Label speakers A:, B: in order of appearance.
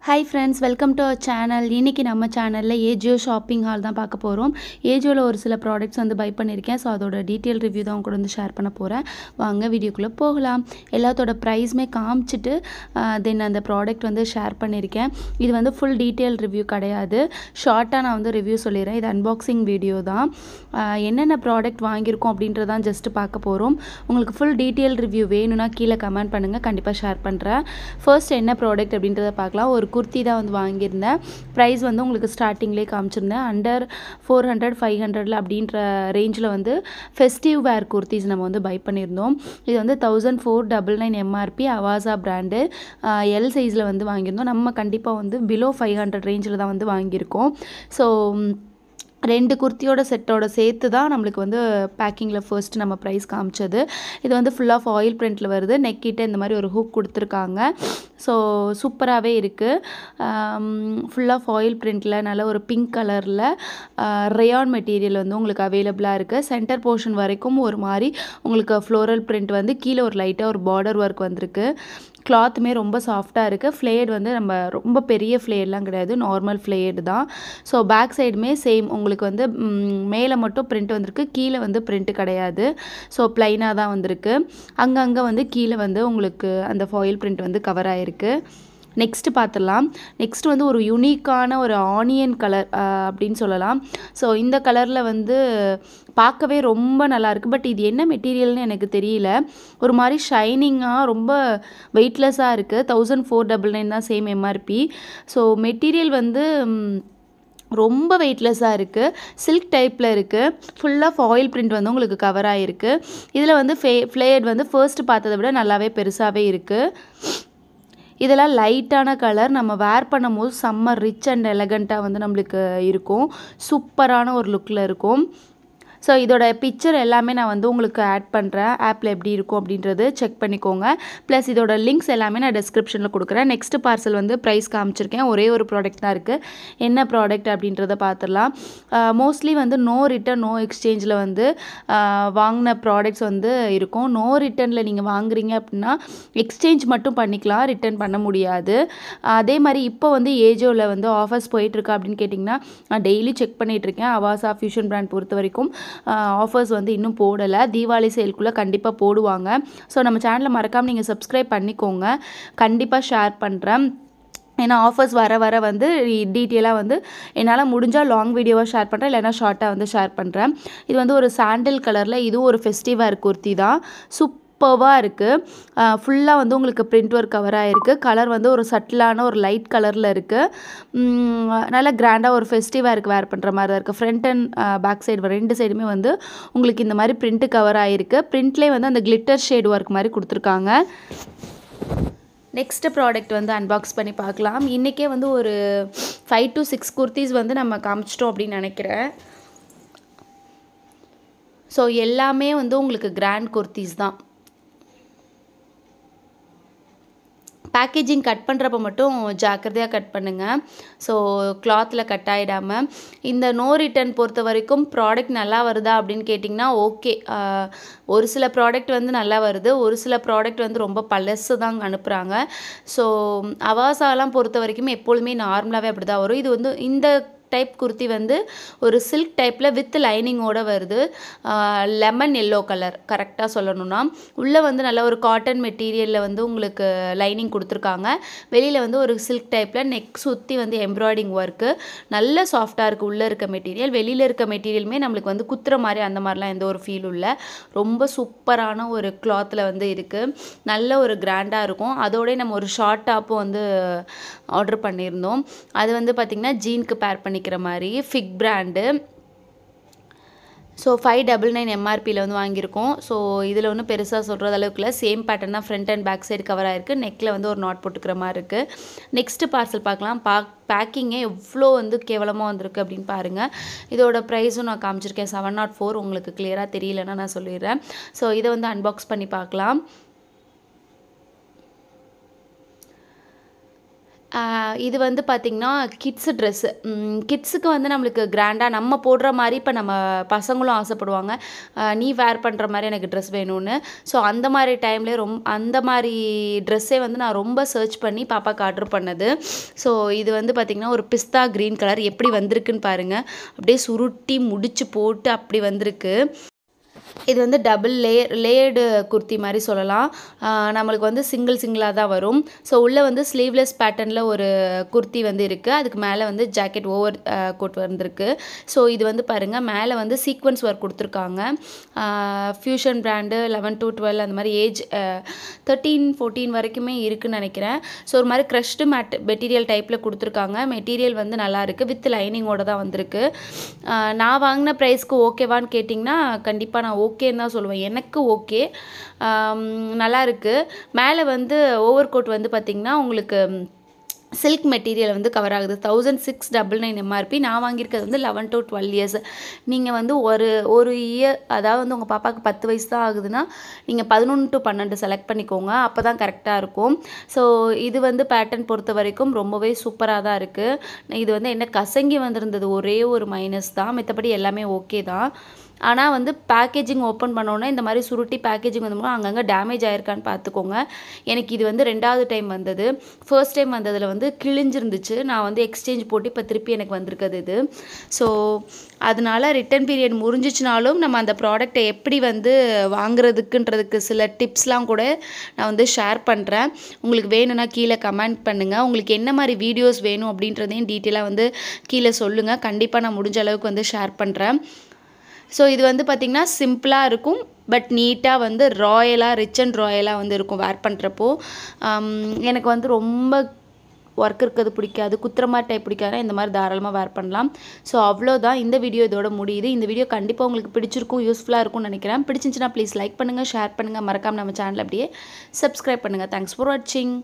A: Hi friends, welcome to our channel. இன்னைக்கு நம்ம சேனல்ல ஏஜியோ ஷாப்பிங் ஹால் தான் பார்க்க போறோம். ஏஜியோல ஒரு சில ப்ராடக்ட்ஸ் வந்து பை பண்ணிருக்கேன். சோ அதோட டீடைல் ரிவ்யூ தான் உங்க கூட வந்து ஷேர் பண்ண போறேன். வாங்க வீடியோக்குள்ள போகலாம். எல்லாத்தோட பிரைஸ்மே காமிச்சிட்டு தென் அந்த ப்ராடக்ட் வந்து ஷேர் பண்ணிருக்கேன். இது வந்து ஃபுல் டீடைல் ரிவ்யூ கிடையாது. ஷார்ட்டா நான் வந்து ரிவ்யூ சொல்லிறேன். இது அன்பாக்சிங் வீடியோ தான். என்னென்ன ப்ராடக்ட் வாங்கியிருக்கோம் அப்படின்றத ஜஸ்ட் பார்க்க போறோம். உங்களுக்கு ஃபுல் டீடைல் ரிவ்யூ வேணும்னா கீழ கமெண்ட் பண்ணுங்க. கண்டிப்பா ஷேர் பண்றேன். ஃபர்ஸ்ட் என்ன ப்ராடக்ட் அப்படின்றத பார்க்கலாம். ஒரு குர்த்தி தான் வந்து வாங்கியிருந்தேன். ப்ரைஸ் வந்து உங்களுக்கு ஸ்டார்டிங்லேயே காமிச்சிருந்தேன். அண்டர் 400 500ல அப்படின்ற ரேஞ்சில் வந்து ஃபெஸ்டிவ் வேர் குர்த்திஸ் நம்ம வந்து பை பண்ணியிருந்தோம். இது வந்து 1499 எம்ஆர்பி அவாசா பிராண்டு. எல் சைஸில் வந்து வாங்கியிருந்தோம். நம்ம கண்டிப்பாக வந்து பிலோ 500 ரேஞ்சில் தான் வந்து வாங்கியிருக்கோம். ஸோ ரெண்டு குர்த்தியோட செட்டோட சேர்த்து தான் நம்மளுக்கு வந்து பேக்கிங்கில் ஃபர்ஸ்ட் நம்ம ப்ரைஸ் காமிச்சது. இது வந்து ஃபுல் ஆஃப் ஆயில் பிரிண்டில் வருது. நெக் கிட்ட இந்த மாதிரி ஒரு ஹூக் கொடுத்துருக்காங்க. ஸோ சூப்பராகவே இருக்குது. ஃபுல் ஆஃப் ஆயில் பிரிண்டில் நல்ல ஒரு பிங்க் கலரில் ரேயான் மெட்டீரியல் வந்து உங்களுக்கு அவைலபிளாக இருக்குது. சென்டர் போர்ஷன் வரைக்கும் ஒரு மாதிரி உங்களுக்கு ஃப்ளோரல் பிரிண்ட் வந்து கீழே ஒரு லைட்டாக ஒரு பார்டர் ஒர்க் வந்திருக்கு. கிளாத்துமே ரொம்ப சாஃப்டாக இருக்குது. ஃப்ளேட் வந்து நம்ம ரொம்ப பெரிய ஃப்ளேட்லாம் கிடையாது, நார்மல் ஃப்ளேடு தான். ஸோ பேக் சைடுமே சேம் உங்களுக்கு வந்து மேலே மட்டும் பிரிண்ட் வந்திருக்கு, கீழே வந்து பிரிண்ட் கிடையாது. ஸோ ப்ளைனாக தான் வந்திருக்கு. அங்கங்கே வந்து கீழே வந்து உங்களுக்கு அந்த ஃபாயில் பிரிண்ட் வந்து கவர் ஆகிருக்கு. நெக்ஸ்ட்டு பார்த்துடலாம். நெக்ஸ்ட் வந்து ஒரு யூனிக்கான ஒரு ஆனியன் கலர் அப்படின்னு சொல்லலாம். ஸோ இந்த கலரில் வந்து பார்க்கவே ரொம்ப நல்லாயிருக்கு. பட் இது என்ன மெட்டீரியல்னு எனக்கு தெரியல. ஒரு மாதிரி ஷைனிங்காக ரொம்ப வெயிட்லெஸ்ஸாக இருக்குது. 1499 தான் சேம் எம்ஆர்பி. ஸோ மெட்டீரியல் வந்து ரொம்ப வெயிட்லெஸ்ஸாக இருக்குது. சில்க் டைப்பில் இருக்குது. ஃபுல்லாக ஃபாயில் பிரிண்ட் வந்து உங்களுக்கு கவர் ஆகிருக்கு. இதில் வந்து ஃப்ளேட் வந்து ஃபர்ஸ்ட் பார்த்ததை விட நல்லாவே பெருசாகவே இருக்குது. இதெல்லாம் லைட்டான கலர். நம்ம வேர் பண்ணும்போது செம்ம ரிச் அண்ட் எலகண்ட்டாக வந்து நம்மளுக்கு இருக்கும். சூப்பரான ஒரு லுக்கில் இருக்கும். ஸோ இதோட பிக்சர் எல்லாமே நான் வந்து உங்களுக்கு ஆட் பண்ணுறேன். ஆப்பில் எப்படி இருக்கும் அப்படின்றது செக் பண்ணிக்கோங்க. ப்ளஸ் இதோட லிங்க்ஸ் எல்லாமே நான் டிஸ்கிரிப்ஷனில் கொடுக்குறேன். நெக்ஸ்ட் பார்சல் வந்து ப்ரைஸ் காமிச்சிருக்கேன். ஒரே ஒரு ப்ராடக்ட் தான் இருக்குது. என்ன ப்ராடக்ட் அப்படின்றத பார்த்துடலாம். மோஸ்ட்லி வந்து நோ ரிட்டன் நோ எக்ஸ்சேஞ்சில் வந்து வாங்கின ப்ராடக்ட்ஸ் வந்து இருக்கும். நோ ரிட்டனில் நீங்கள் வாங்குறீங்க அப்படின்னா எக்ஸ்சேஞ்ச் மட்டும் பண்ணிக்கலாம், ரிட்டன் பண்ண முடியாது. அதே மாதிரி இப்போ வந்து ஏஜோவில் வந்து ஆஃபர்ஸ் போயிட்டுருக்கு அப்படின்னு கேட்டிங்கன்னா நான் டெய்லி செக் பண்ணிகிட்ருக்கேன். அவாசா ஃபியூஷன் பிராண்ட் பொறுத்த வரைக்கும் ஆஃபர்ஸ் வந்து இன்னும் போடலை. தீபாவளி சேல்குள்ளே கண்டிப்பாக போடுவாங்க. ஸோ நம்ம சேனலை மறக்காமல் நீங்கள் சப்ஸ்கிரைப் பண்ணிக்கோங்க. கண்டிப்பாக ஷேர் பண்ணுறேன். ஏன்னா ஆஃபர்ஸ் வர வர வந்து டீட்டெயிலாக வந்து என்னால் முடிஞ்சால் லாங் வீடியோவாக ஷேர் பண்ணுறேன், இல்லைனா ஷார்ட்டாக வந்து ஷேர் பண்ணுறேன். இது வந்து ஒரு சாண்டில் கலரில், இதுவும் ஒரு ஃபெஸ்டிவ் வேர் குர்த்தி தான். சூப்பராக இருக்குது. ஃபுல்லாக வந்து உங்களுக்கு பிரிண்ட் ஒர்க் கவர் ஆகிருக்கு. கலர் வந்து ஒரு சட்டிலான ஒரு லைட் கலரில் இருக்குது. நல்லா கிராண்டாக ஒரு ஃபெஸ்டிவாருக்கு வேர் பண்ணுற மாதிரி தான் இருக்குது. ஃப்ரண்ட் அண்ட் பேக் சைடு ரெண்டு சைடுமே வந்து உங்களுக்கு இந்த மாதிரி பிரிண்ட்டு கவர் ஆகிருக்கு. பிரிண்ட்லேயே வந்து அந்த கிளிட்டர் ஷேட் ஒர்க் மாதிரி கொடுத்துருக்காங்க. நெக்ஸ்ட்டு ப்ராடக்ட் வந்து அன்பாக்ஸ் பண்ணி பார்க்கலாம். இன்றைக்கே வந்து ஒரு 5 to 6 குர்த்திஸ் வந்து நம்ம காமிச்சிட்டோம் அப்படின்னு நினைக்கிறேன். ஸோ எல்லாமே வந்து உங்களுக்கு கிராண்ட் குர்த்திஸ் தான். பேக்கேஜிங் கட் பண்ணுறப்ப மட்டும் ஜாக்கிரதையாக கட் பண்ணுங்கள். ஸோ கிளாத்தில் கட் ஆகிடாமல். இந்த நோ ரிட்டன் பொறுத்த வரைக்கும் ப்ராடக்ட் நல்லா வருதா அப்படின்னு கேட்டிங்கன்னா ஓகே. ஒரு சில ப்ராடக்ட் வந்து நல்லா வருது, ஒரு சில ப்ராடக்ட் வந்து ரொம்ப பழசு தாங்க அனுப்புகிறாங்க. ஸோ அவாசாலாம் பொறுத்த வரைக்கும் எப்பொழுதுமே நார்மலாகவே அப்படி தான் வரும். இது வந்து இந்த டைப் குர்த்தி வந்து ஒரு சில்க் டைப்பில் வித் லைனிங்கோடு வருது. லெமன் எல்லோ கலர் கரெக்டாக சொல்லணும்னா. உள்ளே வந்து நல்ல ஒரு காட்டன் மெட்டீரியலில் வந்து உங்களுக்கு லைனிங் கொடுத்துருக்காங்க. வெளியில் வந்து ஒரு சில்க் டைப்பில் நெக் சுற்றி வந்து எம்ப்ராய்டிங் ஒர்க்கு. நல்ல சாஃப்டாக இருக்குது உள்ளே இருக்க மெட்டீரியல். வெளியில் இருக்க மெட்டீரியலுமே நம்மளுக்கு வந்து குத்துற மாதிரி அந்த மாதிரிலாம் எந்த ஒரு ஃபீலும் இல்லை. ரொம்ப சூப்பரான ஒரு கிளாத்தில் வந்து இருக்குது. நல்ல ஒரு கிராண்டாக இருக்கும். அதோடய நம்ம ஒரு ஷார்ட் டாப்பும் வந்து ஆர்டர் பண்ணியிருந்தோம். அது வந்து பார்த்திங்கன்னா ஜீனுக்கு பேர் பண்ணிக்கிற மாதிரி ஃபிக் பிராண்டு. ஸோ 599 எம்ஆர்பியில் வந்து வாங்கியிருக்கோம். ஸோ இதில் ஒன்றும் பெருசாக சொல்கிறது அளவுக்கு இல்லை. சேம் பேட்டர்ன் தான் front and back side cover ஆகிருக்கு. நெக்கில் வந்து ஒரு நாட் போட்டுக்கிற மாதிரி இருக்குது. நெக்ஸ்ட்டு பார்சல் பார்க்கலாம். பேக்கிங்கே எவ்வளோ வந்து கேவலமாக வந்திருக்கு அப்படின்னு பாருங்கள். இதோட ப்ரைஸும் நான் காமிச்சிருக்கேன் 704. உங்களுக்கு கிளியராக தெரியலன்னா நான் சொல்லிடுறேன். ஸோ இதை வந்து அன்பாக்ஸ் பண்ணி பார்க்கலாம். இது வந்து பார்த்திங்கன்னா கிட்ஸு ட்ரெஸ்ஸு. கிட்ஸுக்கு வந்து நம்மளுக்கு கிராண்டாக நம்ம போடுற மாதிரி இப்போ நம்ம பசங்களும் ஆசைப்படுவாங்க, நீ வேர் பண்ணுற மாதிரி எனக்கு ட்ரெஸ் வேணும்னு. ஸோ அந்த மாதிரி டைம்லேயே அந்த மாதிரி ட்ரெஸ்ஸே வந்து நான் ரொம்ப சர்ச் பண்ணி பாப்பாவுக்கு ஆர்டர் பண்ணது. ஸோ இது வந்து பார்த்திங்கன்னா ஒரு பிஸ்தா க்ரீன் கலர் எப்படி வந்திருக்குன்னு பாருங்கள். அப்படியே சுருட்டி முடிச்சு போட்டு அப்படி வந்திருக்கு. இது வந்து டபுள் லேயர்டு குர்த்தி மாதிரி சொல்லலாம். நம்மளுக்கு வந்து சிங்கிளாக தான் வரும். ஸோ உள்ளே வந்து ஸ்லீவ்லெஸ் பேட்டர்னில் ஒரு குர்த்தி வந்து இருக்குது. அதுக்கு மேலே வந்து ஜாக்கெட் ஓவர் கோட் வந்திருக்கு. ஸோ இது வந்து பாருங்கள், மேலே வந்து சீக்வன்ஸ் ஒர்க் கொடுத்துருக்காங்க. ஃபியூஷன் பிராண்டு 11 to 12 அந்த மாதிரி ஏஜ் 13, 14 வரைக்குமே இருக்குதுன்னு நினைக்கிறேன். ஸோ ஒரு மாதிரி க்ரஷ்டு மெட்டீரியல் டைப்பில் கொடுத்துருக்காங்க. மெட்டீரியல் வந்து நல்லாயிருக்கு, வித் லைனிங்கோடு தான் வந்திருக்கு. நான் வாங்கின ப்ரைஸ்க்கு ஓகேவான்னு கேட்டிங்கன்னா கண்டிப்பாக நான் ஓகேன்னு தான் சொல்லுவேன். எனக்கு ஓகே, நல்லா இருக்குது. மேலே வந்து ஓவர் கோட் வந்து பார்த்திங்கன்னா உங்களுக்கு சில்க் மெட்டீரியல் வந்து கவர் ஆகுது. 1699 MRP. நான் வாங்கியிருக்கிறது வந்து 11 to 12 இயர்ஸ். நீங்கள் வந்து ஒரு இயர், அதாவது வந்து உங்கள் பாப்பாவுக்கு 10 வயசு தான் ஆகுதுன்னா நீங்கள் 11 to 12 செலக்ட் பண்ணிக்கோங்க, அப்போ தான் கரெக்டாக இருக்கும். ஸோ இது வந்து பேட்டர்ன் பொறுத்த வரைக்கும் ரொம்பவே சூப்பராக தான் இருக்குது. இது வந்து என்ன கசங்கி வந்திருந்தது ஒரே ஒரு மைனஸ் தான், மற்றபடி எல்லாமே ஓகே தான். ஆனால் வந்து பேக்கேஜிங் ஓப்பன் பண்ணோன்னே இந்த மாதிரி சுருட்டி பேக்கேஜிங் வந்தோம்னா அங்கங்கே டேமேஜ் ஆகிருக்கான்னு பார்த்துக்கோங்க. எனக்கு இது வந்து 2வது டைம் வந்தது. ஃபர்ஸ்ட் டைம் வந்ததில் வந்து கிழிஞ்சிருந்துச்சு. நான் வந்து எக்ஸ்சேஞ்ச் போட்டு இப்போ திருப்பி எனக்கு வந்திருக்குது இது. ஸோ அதனால ரிட்டன் பீரியட் முடிஞ்சிச்சுனாலும் நம்ம அந்த ப்ராடக்டை எப்படி வந்து வாங்குறதுக்குன்றதுக்கு சில டிப்ஸ்லாம் கூட நான் வந்து ஷேர் பண்ணுறேன். உங்களுக்கு வேணும்னா கீழே கமெண்ட் பண்ணுங்கள். உங்களுக்கு என்ன மாதிரி வீடியோஸ் வேணும் அப்படின்றதையும் டீட்டெயிலாக வந்து கீழே சொல்லுங்கள். கண்டிப்பாக நான் முடிஞ்ச அளவுக்கு வந்து ஷேர் பண்ணுறேன். ஸோ இது வந்து பார்த்திங்கன்னா சிம்பிளாக இருக்கும், பட் நீட்டாக வந்து ராயலாக, ரிச் அண்ட் ராயலாக வந்து இருக்கும் வேர் பண்ணுறப்போ. எனக்கு வந்து ரொம்ப ஒர்க் இருக்கிறது பிடிக்காது, குத்துற மாதிரி டைப் பிடிக்காதுன்னா இந்த மாதிரி தாராளமாக வேர் பண்ணலாம். ஸோ அவ்வளோதான், இந்த வீடியோ இதோட முடியுது. இந்த வீடியோ கண்டிப்பாக உங்களுக்கு பிடிச்சிருக்கும், யூஸ்ஃபுல்லாக இருக்கும்னு நினைக்கிறேன். பிடிச்சிருந்துச்சுன்னா ப்ளீஸ் லைக் பண்ணுங்கள், ஷேர் பண்ணுங்கள், மறக்காமல் நம்ம சேனல் அப்படியே சப்ஸ்கிரைப் பண்ணுங்கள். தேங்க்ஸ் ஃபார் வாட்சிங்.